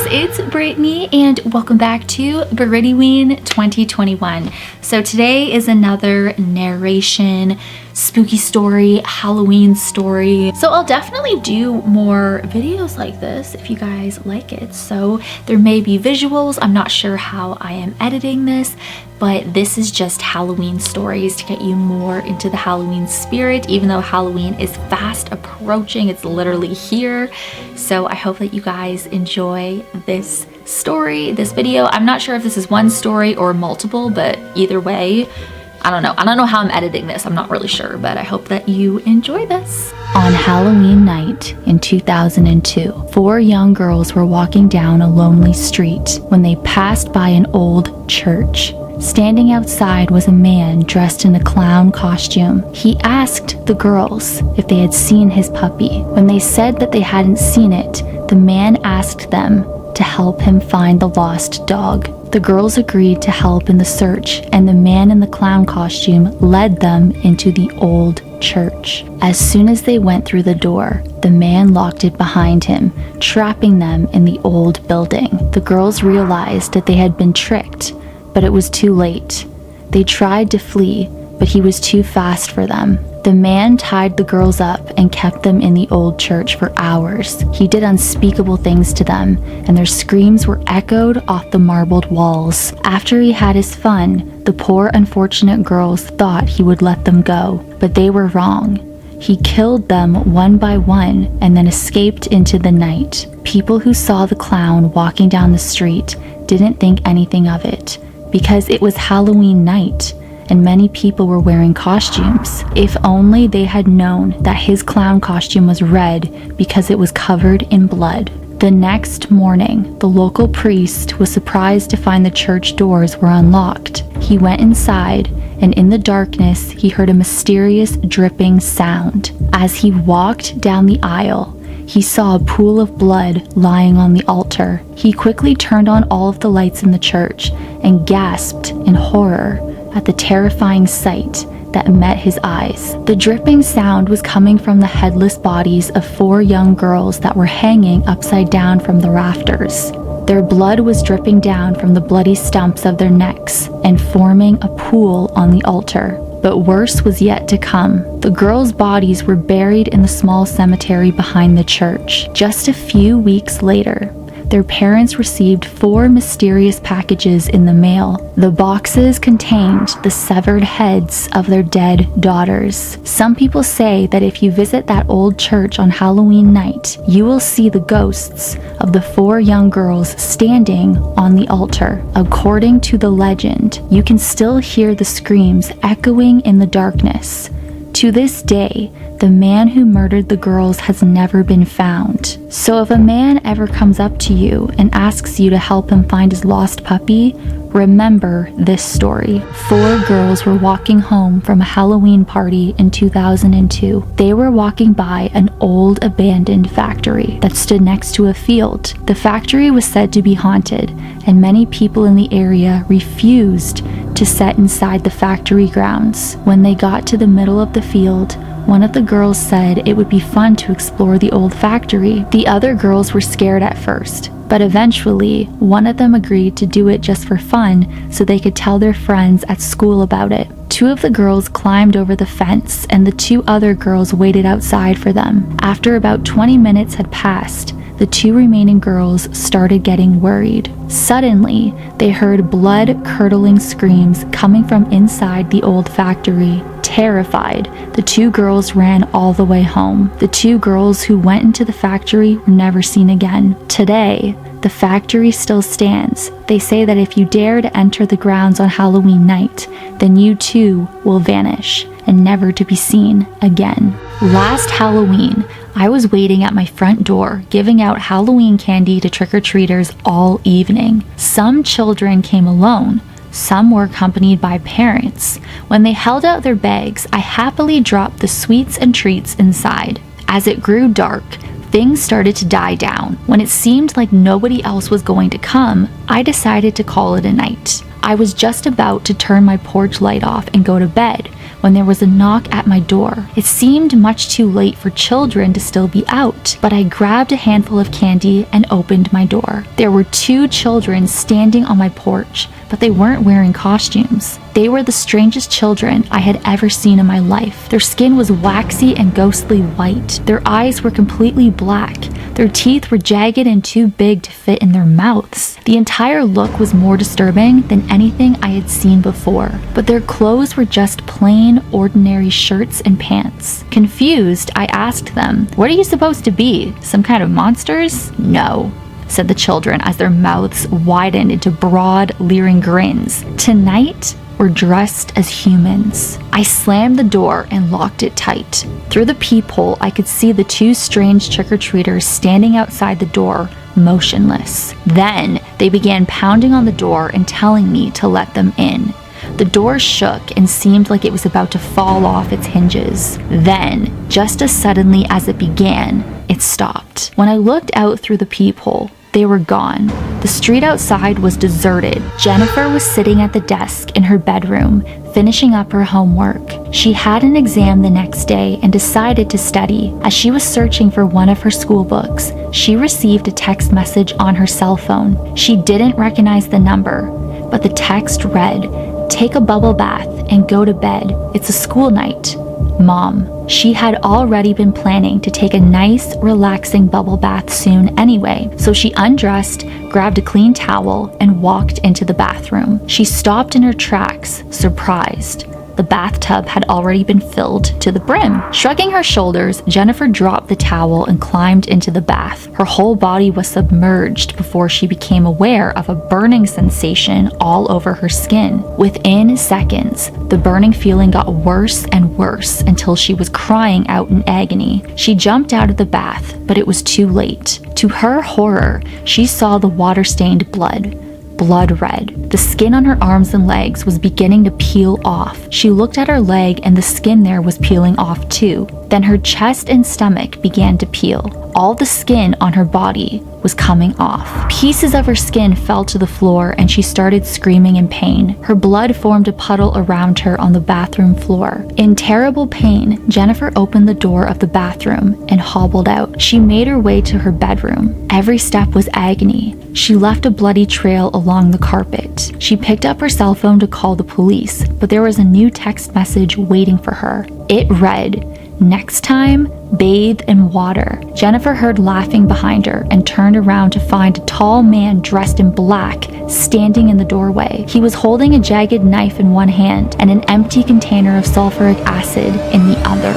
guys, it's Brittany and welcome back to Brittyween 2021. So today is another narration, spooky story, Halloween story. So I'll definitely do more videos like this if you guys like it. So there may be visuals. I'm not sure how I am editing this, but this is just Halloween stories to get you more into the Halloween spirit, even though Halloween is fast approaching. It's literally here. So I hope that you guys enjoy this story, this video. I'm not sure if this is one story or multiple, but either way, I don't know. I don't know how I'm editing this. I'm not really sure, but I hope that you enjoy this. On Halloween night in 2002, 4 young girls were walking down a lonely street when they passed by an old church. Standing outside was a man dressed in a clown costume. He asked the girls if they had seen his puppy. When they said that they hadn't seen it, the man asked them to help him find the lost dog. The girls agreed to help in the search, and the man in the clown costume led them into the old church. As soon as they went through the door, the man locked it behind him, trapping them in the old building. The girls realized that they had been tricked, but it was too late. They tried to flee, but he was too fast for them. The man tied the girls up and kept them in the old church for hours. He did unspeakable things to them, and their screams were echoed off the marbled walls. After he had his fun, the poor unfortunate girls thought he would let them go, but they were wrong. He killed them one by one and then escaped into the night. People who saw the clown walking down the street didn't think anything of it, because it was Halloween night and many people were wearing costumes. If only they had known that his clown costume was red because it was covered in blood. The next morning, the local priest was surprised to find the church doors were unlocked. He went inside, and in the darkness, he heard a mysterious dripping sound. As he walked down the aisle, he saw a pool of blood lying on the altar. He quickly turned on all of the lights in the church and gasped in horror at the terrifying sight that met his eyes. The dripping sound was coming from the headless bodies of 4 young girls that were hanging upside down from the rafters. Their blood was dripping down from the bloody stumps of their necks and forming a pool on the altar. But worse was yet to come. The girls' bodies were buried in the small cemetery behind the church. Just a few weeks later, their parents received 4 mysterious packages in the mail. The boxes contained the severed heads of their dead daughters. Some people say that if you visit that old church on Halloween night, you will see the ghosts of the 4 young girls standing on the altar. According to the legend, you can still hear the screams echoing in the darkness. To this day, the man who murdered the girls has never been found. So if a man ever comes up to you and asks you to help him find his lost puppy, remember this story. 4 girls were walking home from a Halloween party in 2002. They were walking by an old abandoned factory that stood next to a field. The factory was said to be haunted, and many people in the area refused to set inside the factory grounds. When they got to the middle of the field, one of the girls said it would be fun to explore the old factory. The other girls were scared at first, but eventually, one of them agreed to do it just for fun so they could tell their friends at school about it. 2 of the girls climbed over the fence, and the 2 other girls waited outside for them. After about 20 minutes had passed, the 2 remaining girls started getting worried. Suddenly, they heard blood-curdling screams coming from inside the old factory. Terrified, the 2 girls ran all the way home. The 2 girls who went into the factory were never seen again. Today, the factory still stands. They say that if you dare to enter the grounds on Halloween night, then you too will vanish and never to be seen again. Last Halloween, I was waiting at my front door, giving out Halloween candy to trick-or-treaters all evening. Some children came alone. Some were accompanied by parents. When they held out their bags, I happily dropped the sweets and treats inside. As it grew dark, things started to die down. When it seemed like nobody else was going to come, I decided to call it a night. I was just about to turn my porch light off and go to bed when there was a knock at my door. It seemed much too late for children to still be out, but I grabbed a handful of candy and opened my door. There were 2 children standing on my porch, but they weren't wearing costumes. They were the strangest children I had ever seen in my life. Their skin was waxy and ghostly white. Their eyes were completely black. Their teeth were jagged and too big to fit in their mouths. The entire look was more disturbing than anything I had seen before, but their clothes were just plain, ordinary shirts and pants. Confused, I asked them, "What are you supposed to be? Some kind of monsters?" "No," said the children as their mouths widened into broad, leering grins. "Tonight, we're dressed as humans." I slammed the door and locked it tight. Through the peephole, I could see the 2 strange trick-or-treaters standing outside the door, motionless. Then, they began pounding on the door and telling me to let them in. The door shook and seemed like it was about to fall off its hinges. Then, just as suddenly as it began, it stopped. When I looked out through the peephole, they were gone. The street outside was deserted. Jennifer was sitting at the desk in her bedroom, finishing up her homework. She had an exam the next day and decided to study. As she was searching for one of her school books, she received a text message on her cell phone. She didn't recognize the number, but the text read, "Take a bubble bath and go to bed. It's a school night. Mom." She had already been planning to take a nice, relaxing bubble bath soon anyway, so she undressed, grabbed a clean towel, and walked into the bathroom. She stopped in her tracks, surprised. The bathtub had already been filled to the brim. Shrugging her shoulders, Jennifer dropped the towel and climbed into the bath. Her whole body was submerged before she became aware of a burning sensation all over her skin. Within seconds, the burning feeling got worse and worse until she was crying out in agony. She jumped out of the bath, but it was too late. To her horror, she saw the water-stained blood red. The skin on her arms and legs was beginning to peel off. She looked at her leg and the skin there was peeling off too. Then her chest and stomach began to peel. All the skin on her body was coming off. Pieces of her skin fell to the floor and she started screaming in pain. Her blood formed a puddle around her on the bathroom floor. In terrible pain, Jennifer opened the door of the bathroom and hobbled out. She made her way to her bedroom. Every step was agony. She left a bloody trail along the carpet. She picked up her cell phone to call the police, but there was a new text message waiting for her. It read, "Next time, bathe in water." Jennifer heard laughing behind her and turned around to find a tall man dressed in black standing in the doorway. He was holding a jagged knife in one hand and an empty container of sulfuric acid in the other.